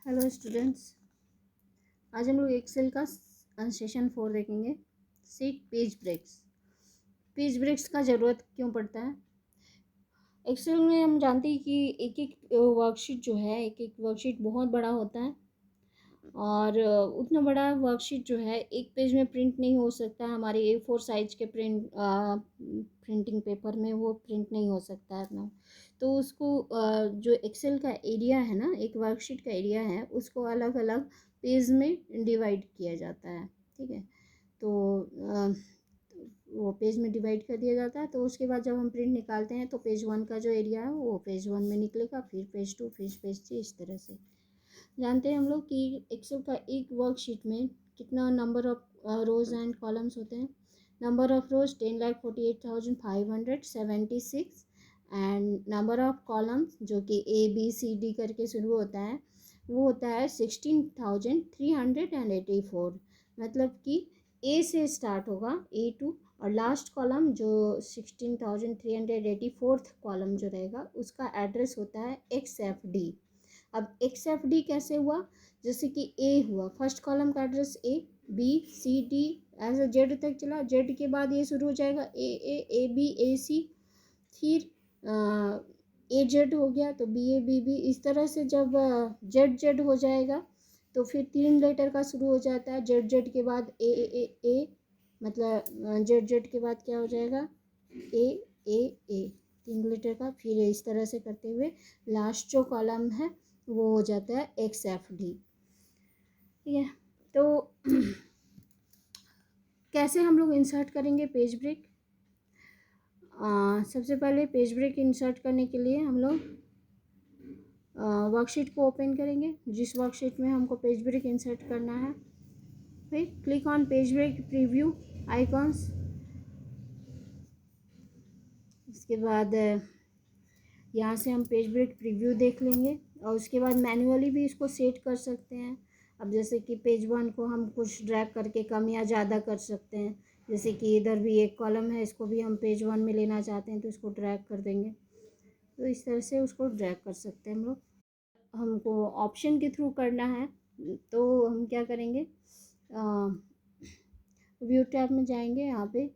Hello students, आज हम लोग एक्सेल का सेशन 4 देखेंगे। Sheet page breaks. Page breaks का ज़रूरत क्यों पड़ता है? एक्सेल में हम जानते हैं कि एक एक वर्कशीट जो है, एक एक वर्कशीट बहुत बड़ा होता है और उतना बड़ा वर्कशीट जो है एक पेज में प्रिंट नहीं हो सकता। हमारे A4 साइज के प्रिंटिंग पेपर में वो प्रिंट नहीं हो सकता है ना। तो उसको जो एक्सेल का एरिया है ना, एक वर्कशीट का एरिया है, उसको अलग अलग पेज में डिवाइड किया जाता है। ठीक है, तो वो पेज में डिवाइड कर दिया जाता है। तो उसके बाद जब हम प्रिंट निकालते हैं तो पेज 1 का जो एरिया है वो पेज 1 में निकलेगा, फिर पेज 2, फिर पेज 3, इस तरह से। जानते हैं हम लोग कि एक्सेल का एक वर्कशीट में कितना number of rose and columns होते हैं। Number of rose 10,48,576 and number of columns जो कि ABCD करके शुरू होता है वो होता है 16,384। मतलब कि A से स्टार्ट होगा A2 और लास्ट कॉलम जो 16,384 कॉलम जो रहेगा उसका एड्रेस होता है XFD। अब XFD कैसे हुआ? जैसे कि A हुआ, फर्स्ट कॉलम का address A, B, C, D ऐसे Z तक चला। Z के बाद ये शुरू हो जाएगा A, A, B, AC, फिर AZ हो गया तो BA, BB, इस तरह से जब ZZ हो जाएगा तो फिर 3 लेटर का शुरू हो जाता है। ZZ के बाद A, मतलब ZZ के बाद क्या हो जाएगा A, 3 लेटर का। फिर इस तरह से करते हुए लास्ट जो कॉलम है वो हो जाता है XFD। ठीक है, तो कैसे हम लोग इंसर्ट करेंगे पेज ब्रेक? सबसे पहले पेज ब्रेक इंसर्ट करने के लिए हम लोग वर्कशीट को ओपन करेंगे, जिस वर्कशीट में हमको पेज ब्रेक इंसर्ट करना है। फिर click on page break preview icons. इसके बाद यहाँ से हम पेज ब्रेक प्रीव्यू देख लेंगे और उसके बाद मैन्युअली भी इसको सेट कर सकते हैं। अब जैसे कि पेज 1 को हम कुछ ड्रैग करके कम या ज़्यादा कर सकते हैं। जैसे कि इधर भी एक कॉलम है, इसको भी हम पेज 1 में लेना चाहते हैं तो इसको ड्रैग कर देंगे। तो इस तरह से उसको ड्रैग कर सकते हैं हम लोग। हमको ऑप्शन के थ्रू करना है तो हम क्या करेंगे, व्यू टैब में जाएंगे। यहाँ पे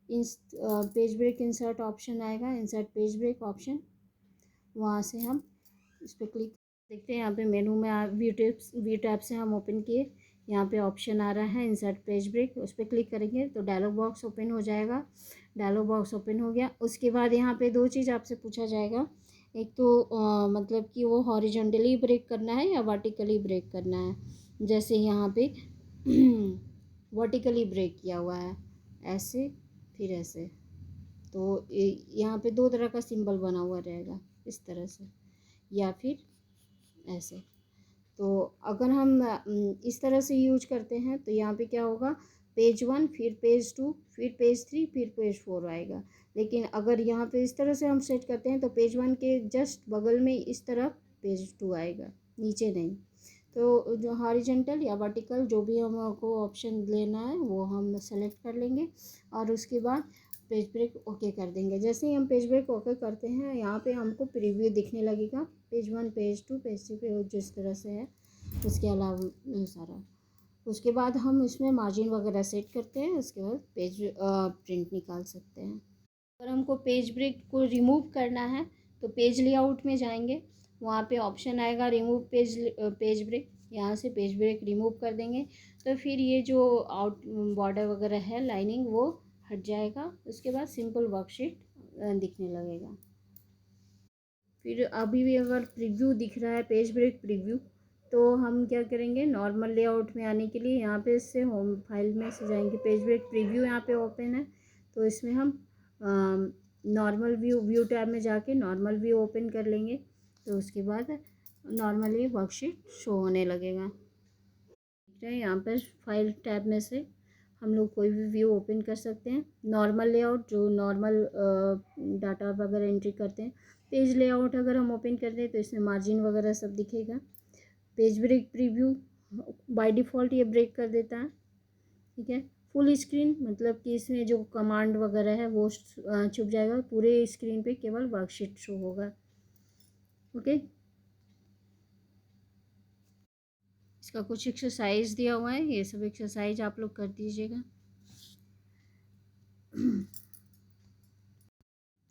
पेज ब्रेक इंसर्ट ऑप्शन आएगा, इंसर्ट पेज ब्रेक ऑप्शन, वहाँ से हम इस पर क्लिक देखते हैं। यहाँ पे मेनू में व्यू टैब से हम ओपन किए, यहाँ पे ऑप्शन आ रहा है इंसर्ट पेज ब्रेक, उस पर क्लिक करेंगे तो डायलॉग बॉक्स ओपन हो जाएगा। डायलॉग बॉक्स ओपन हो गया। उसके बाद यहाँ पे 2 चीज़ आपसे पूछा जाएगा। एक तो मतलब कि वो हॉरिजॉन्टली ब्रेक करना है या वर्टिकली ब्रेक करना है। जैसे यहाँ पे वर्टिकली ब्रेक किया हुआ है, ऐसे फिर ऐसे, तो यहाँ पे 2 तरह का सिंबल बना हुआ रहेगा, इस तरह से या फिर ऐसे। तो अगर हम इस तरह से यूज करते हैं तो यहाँ पे क्या होगा, पेज 1 फिर पेज 2 फिर पेज 3 फिर पेज 4 आएगा। लेकिन अगर यहाँ पे इस तरह से हम सेट करते हैं तो पेज 1 के जस्ट बगल में इस तरफ पेज 2 आएगा, नीचे नहीं। तो जो हॉरिजॉन्टल या वर्टिकल जो भी हमको ऑप्शन लेना है वो हम सेलेक्ट कर लेंगे और उसके बाद पेज ब्रेक ओके कर देंगे। जैसे ही हम पेज ब्रेक ओके करते हैं यहाँ पे हमको प्रीव्यू दिखने लगेगा, पेज 1 पेज 2 पेज 3 पे जिस तरह से है उसके अलावा सारा। उसके बाद हम इसमें मार्जिन वगैरह सेट करते हैं, उसके बाद पेज प्रिंट निकाल सकते हैं। अगर हमको पेज ब्रेक को रिमूव करना है तो पेज लेआउट में जाएंगे, वहाँ पे ऑप्शन आएगा रिमूव पेज ब्रेक, यहाँ से पेज ब्रेक रिमूव कर देंगे तो फिर ये जो आउट बॉर्डर वगैरह है लाइनिंग वो हट जाएगा। उसके बाद सिंपल वर्कशीट दिखने लगेगा। फिर अभी भी अगर प्रीव्यू दिख रहा है पेज ब्रेक प्रीव्यू, तो हम क्या करेंगे, नॉर्मल लेआउट में आने के लिए यहाँ पे से होम फाइल में से जाएंगे, पेज ब्रेक प्रीव्यू यहाँ पे ओपन है तो इसमें हम नॉर्मल व्यू टैब में जाके नॉर्मल व्यू ओपन कर लेंगे। तो उसके बाद नॉर्मली वर्कशीट शो होने लगेगा। यहाँ पर फाइल टैब में से हम लोग कोई भी व्यू ओपन कर सकते हैं। नॉर्मल लेआउट जो नॉर्मल डाटा वगैरह एंट्री करते हैं, पेज लेआउट अगर हम ओपन कर दें तो इसमें मार्जिन वगैरह सब दिखेगा। Page break preview by default ये ब्रेक कर देता है। ठीक है, फुल स्क्रीन मतलब कि इसमें जो कमांड वगैरह है वो छुप जाएगा, पूरे स्क्रीन पे केवल वर्कशीट शो होगा। ओके। इसका कुछ एक्सरसाइज दिया हुआ है, ये सब एक्सरसाइज आप लोग कर दीजिएगा।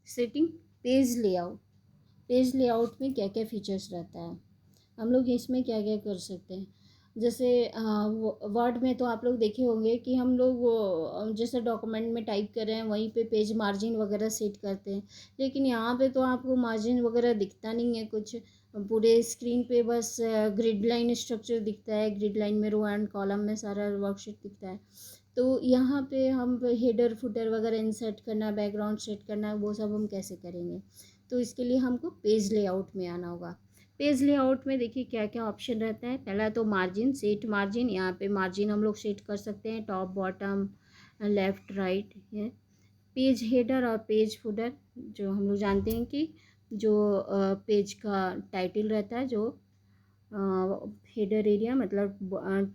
Setting page layout. Page layout में क्या क्या फीचर्स रहता है, हम लोग इसमें क्या क्या कर सकते हैं। जैसे वर्ड में तो आप लोग देखे होंगे कि हम लोग जैसे डॉक्यूमेंट में टाइप कर रहे हैं वहीं पे पेज मार्जिन वगैरह सेट करते हैं, लेकिन यहाँ पे तो आपको मार्जिन वगैरह दिखता नहीं है कुछ, पूरे स्क्रीन पे बस ग्रिड लाइन स्ट्रक्चर दिखता है, ग्रिड लाइन में रो एंड कॉलम में सारा वर्कशीट दिखता है। तो यहाँ पे हम हेडर फुटर वगैरह इंसर्ट करना, बैकग्राउंड सेट करना, वो सब हम कैसे करेंगे। तो इसके लिए हमको पेज लेआउट में आना होगा। पेज लेआउट में देखिए क्या क्या ऑप्शन रहता है। पहला तो मार्जिन, सेट मार्जिन। यहाँ पे मार्जिन हम लोग सेट कर सकते हैं टॉप बॉटम लेफ़्ट राइट है। पेज हेडर और पेज फुटर, जो हम लोग जानते हैं कि जो पेज का टाइटल रहता है, जो हेडर एरिया मतलब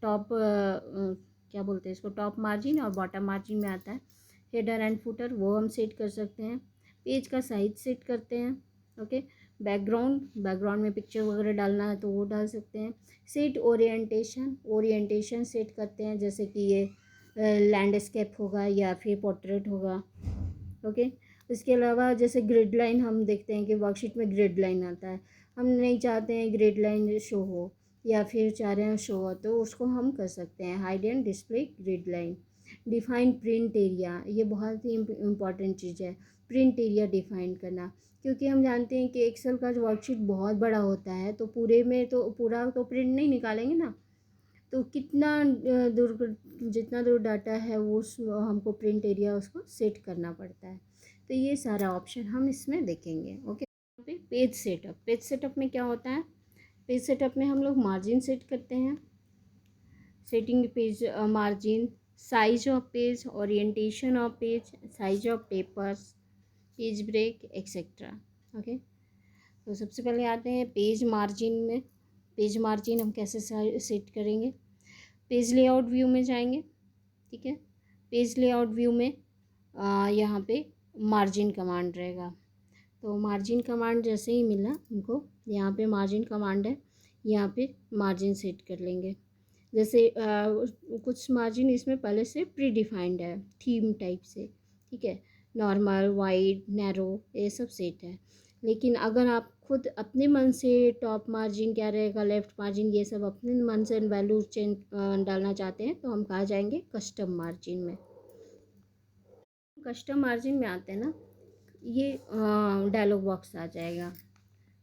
टॉप क्या बोलते हैं इसको, टॉप मार्जिन और बॉटम मार्जिन में आता है हेडर एंड फुटर, वो हम सेट कर सकते हैं। पेज का साइज सेट करते हैं। ओके, बैकग्राउंड में पिक्चर वगैरह डालना है तो वो डाल सकते हैं। सेट ओरिएंटेशन सेट करते हैं, जैसे कि ये लैंडस्केप होगा या फिर पोर्ट्रेट होगा। ओके, इसके अलावा जैसे ग्रिड लाइन हम देखते हैं कि वर्कशीट में ग्रिड लाइन आता है, हम नहीं चाहते हैं ग्रिड लाइन शो हो या फिर चाह रहे हैं शो हो, तो उसको हम कर सकते हैं hide and display grid line. Define print area, ये बहुत ही इम्पॉर्टेंट चीज़ है, प्रिंट एरिया डिफाइन करना, क्योंकि हम जानते हैं कि एक्सेल का जो वर्कशीट बहुत बड़ा होता है, तो पूरे में तो पूरा तो प्रिंट नहीं निकालेंगे ना, तो कितना दूर, जितना दूर डाटा है वो हमको प्रिंट एरिया उसको सेट करना पड़ता है। तो ये सारा ऑप्शन हम इसमें देखेंगे। ओके, पेज सेटअप में क्या होता है। पेज सेटअप में हम लोग मार्जिन सेट करते हैं, setting page margin, size of page, orientation of page, size of papers, page break etcetera. Okay, तो सबसे पहले आते हैं पेज मार्जिन में। पेज मार्जिन हम कैसे सेट करेंगे। पेज लेआउट व्यू में जाएंगे, ठीक है। पेज लेआउट व्यू में यहाँ पे मार्जिन कमांड रहेगा, तो मार्जिन कमांड जैसे ही मिला हमको, यहाँ पे मार्जिन कमांड है, यहाँ पे मार्जिन सेट कर लेंगे। जैसे कुछ मार्जिन इसमें पहले से प्री डिफाइंड है थीम टाइप से, ठीक है, नॉर्मल, वाइड, नैरो, ये सब सेट है। लेकिन अगर आप खुद अपने मन से टॉप मार्जिन क्या रहेगा, लेफ़्ट मार्जिन, ये सब अपने मन से वैल्यू चेंज डालना चाहते हैं, तो हम कहाँ जाएंगे, कस्टम मार्जिन में। कस्टम मार्जिन में आते हैं ना, ये डायलॉग बॉक्स आ जाएगा।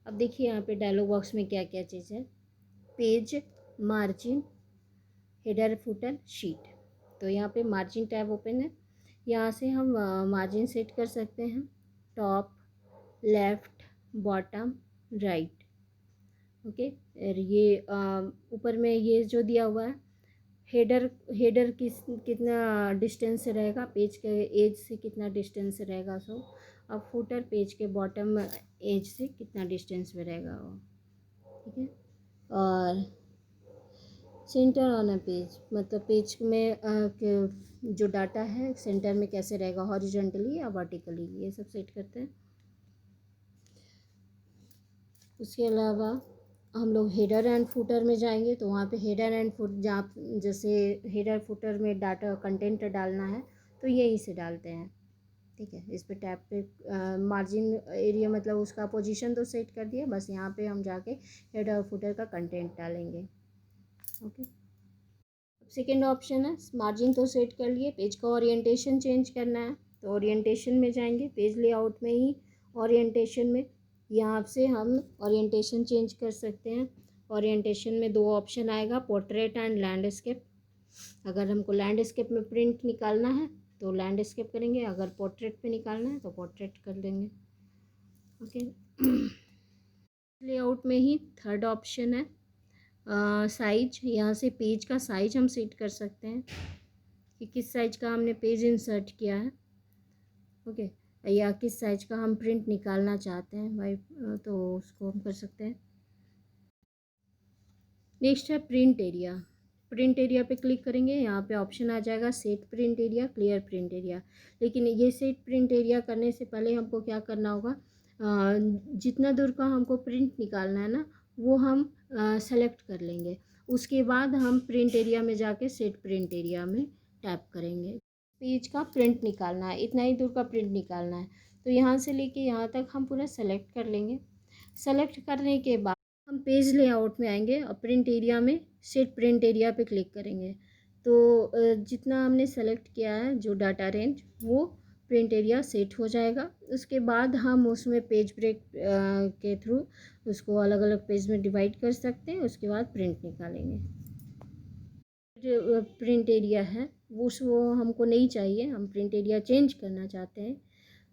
अब देखिए यहाँ पे डायलॉग बॉक्स में क्या क्या चीज़ है। Page margin, header footer sheet. तो यहाँ पे मार्जिन टैब ओपन है, यहाँ से हम मार्जिन सेट कर सकते हैं, top, left, bottom, right. Okay, और ये ऊपर में ये जो दिया हुआ है, हेडर कितना डिस्टेंस से रहेगा, पेज के एज से कितना डिस्टेंस से रहेगा, सो अब फुटर पेज के बॉटम एज से कितना डिस्टेंस में रहेगा वो, ठीक है। और सेंटर ऑन अ पेज, मतलब पेज में जो डाटा है सेंटर में कैसे रहेगा, हॉरिजॉन्टली या वर्टिकली, ये सब सेट करते हैं। उसके अलावा हम लोग हेडर एंड फुटर में जाएंगे, तो वहाँ पे हेडर एंड फुट, जहाँ जैसे हेडर फुटर में डाटा कंटेंट डालना है तो यहीं से डालते हैं, ठीक है। इस पे टैब पे मार्जिन एरिया मतलब उसका पोजीशन तो सेट कर दिया, बस यहाँ पे हम जाके हेडर और फुटर का कंटेंट डालेंगे। ओके, सेकेंड ऑप्शन है, मार्जिन तो सेट कर लिए, पेज का ओरिएंटेशन चेंज करना है, तो ओरिएंटेशन में जाएंगे, पेज लेआउट में ही ओरिएंटेशन में, यहाँ से हम ओरिएंटेशन चेंज कर सकते हैं। ओरिएंटेशन में दो ऑप्शन आएगा, पोर्ट्रेट एंड लैंडस्केप। अगर हमको लैंडस्केप में प्रिंट निकालना है तो लैंडस्केप करेंगे, अगर पोर्ट्रेट पे निकालना है तो पोर्ट्रेट कर लेंगे। ओके, लेआउट में ही थर्ड ऑप्शन है साइज, यहाँ से पेज का साइज हम सेट कर सकते हैं कि किस साइज का हमने पेज इंसर्ट किया है। ओके, या किस साइज का हम प्रिंट निकालना चाहते हैं भाई, तो उसको हम कर सकते हैं। नेक्स्ट है प्रिंट एरिया। प्रिंट एरिया पे क्लिक करेंगे, यहाँ पे ऑप्शन आ जाएगा set print area, clear print area. लेकिन ये सेट प्रिंट एरिया करने से पहले हमको क्या करना होगा, जितना दूर का हमको प्रिंट निकालना है ना, वो हम सेलेक्ट कर लेंगे, उसके बाद हम प्रिंट एरिया में जाके सेट प्रिंट एरिया में टैप करेंगे। पेज का प्रिंट निकालना है, इतना ही दूर का प्रिंट निकालना है। तो यहाँ से लेके यहाँ तक हम पूरा सेलेक्ट कर लेंगे। सेलेक्ट करने के बाद हम पेज लेआउट में आएंगे और प्रिंट एरिया में सेट प्रिंट एरिया पे क्लिक करेंगे। तो जितना हमने सेलेक्ट किया है जो डाटा रेंज, वो प्रिंट एरिया सेट हो जाएगा। उसके बाद हम उसमें पेज ब्रेक के थ्रू उसको अलग अलग पेज में डिवाइड कर सकते हैं। उसके बाद प्रिंट निकालेंगे। जो प्रिंट एरिया है वो हमको नहीं चाहिए, हम प्रिंट एरिया चेंज करना चाहते हैं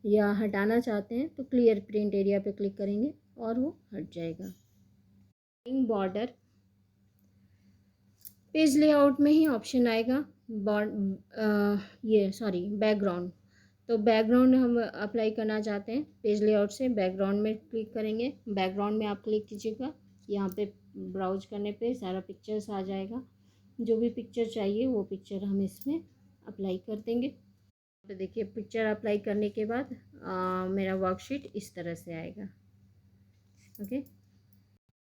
या हटाना चाहते हैं, तो क्लियर प्रिंट एरिया पे क्लिक करेंगे और वो हट जाएगा। बॉर्डर पेज लेआउट में ही ऑप्शन आएगा बैकग्राउंड। तो बैकग्राउंड हम अप्लाई करना चाहते हैं, पेज लेआउट से बैकग्राउंड में क्लिक करेंगे। बैकग्राउंड में आप क्लिक कीजिएगा, यहाँ पे ब्राउज करने पे सारा पिक्चर्स आ जाएगा। जो भी पिक्चर चाहिए वो पिक्चर हम इसमें अप्लाई कर देंगे। तो देखिए पिक्चर अप्लाई करने के बाद मेरा वर्कशीट इस तरह से आएगा। ओके,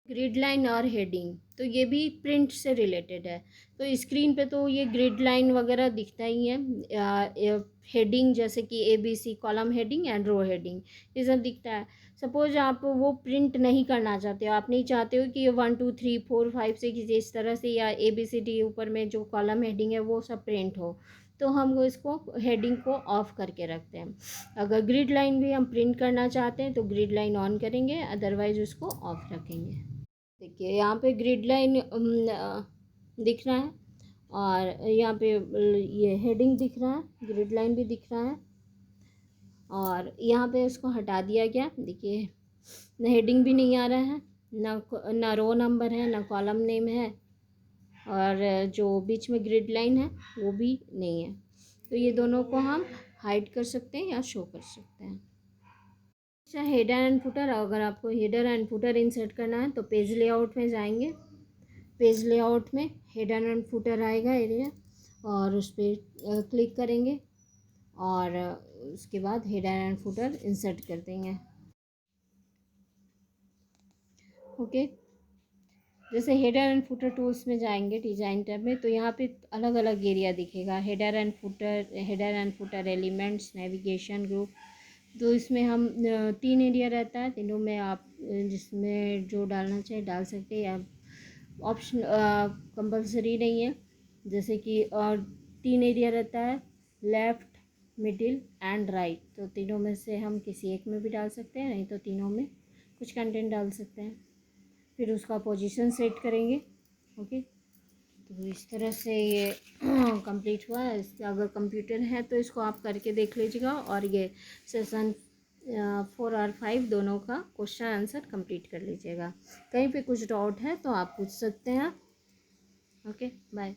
ग्रिड लाइन और हेडिंग, तो ये भी प्रिंट से रिलेटेड है। तो स्क्रीन पे तो ये ग्रिड लाइन वगैरह दिखता ही है। हेडिंग जैसे कि ABC column heading and row heading, ये सब दिखता है। सपोज आप वो प्रिंट नहीं करना चाहते हो, आप नहीं चाहते हो कि ये 1 2 3 4 5 6 इस तरह से, या ABCD ऊपर में जो कॉलम हेडिंग है वो सब प्रिंट हो, तो हम इसको हेडिंग को ऑफ करके रखते हैं। अगर ग्रिड लाइन भी हम प्रिंट करना चाहते हैं तो ग्रिड लाइन ऑन करेंगे, अदरवाइज उसको ऑफ रखेंगे। देखिए यहाँ पे ग्रिड लाइन दिख रहा है और यहाँ पे ये हेडिंग दिख रहा है, ग्रिड लाइन भी दिख रहा है और यहाँ पे इसको हटा दिया गया। देखिए न हेडिंग भी नहीं आ रहा है, ना रो नंबर है, ना कॉलम नेम है, और जो बीच में ग्रिड लाइन है वो भी नहीं है। तो ये दोनों को हम हाइड कर सकते हैं या शो कर सकते हैं। अच्छा, हेडर एंड फुटर, अगर आपको हेडर एंड फुटर इंसर्ट करना है तो पेज लेआउट में जाएंगे। पेज लेआउट में हेडर एंड फुटर आएगा एरिया, और उस पर क्लिक करेंगे और उसके बाद हेडर एंड फुटर इंसर्ट कर देंगे। ओके, जैसे हेडर एंड फुटर टूल्स में जाएंगे डिज़ाइन टैब में, तो यहाँ पे अलग अलग एरिया दिखेगा, header and footer elements, navigation, group. तो इसमें हम 3 एरिया रहता है, तीनों में आप जिसमें जो डालना चाहे डाल सकते हैं, या ऑप्शन कंपलसरी नहीं है। जैसे कि 3 एरिया रहता है, लेफ़्ट, मिडिल एंड राइट। तो तीनों में से हम किसी एक में भी डाल सकते हैं, नहीं तो तीनों में कुछ कंटेंट डाल सकते हैं। फिर उसका पोजीशन सेट करेंगे। ओके, तो इस तरह से ये कंप्लीट हुआ है। अगर कंप्यूटर है तो इसको आप करके देख लीजिएगा, और ये सेशन 4 और 5 दोनों का क्वेश्चन आंसर कंप्लीट कर लीजिएगा। कहीं पे कुछ डाउट है तो आप पूछ सकते हैं। Okay, bye.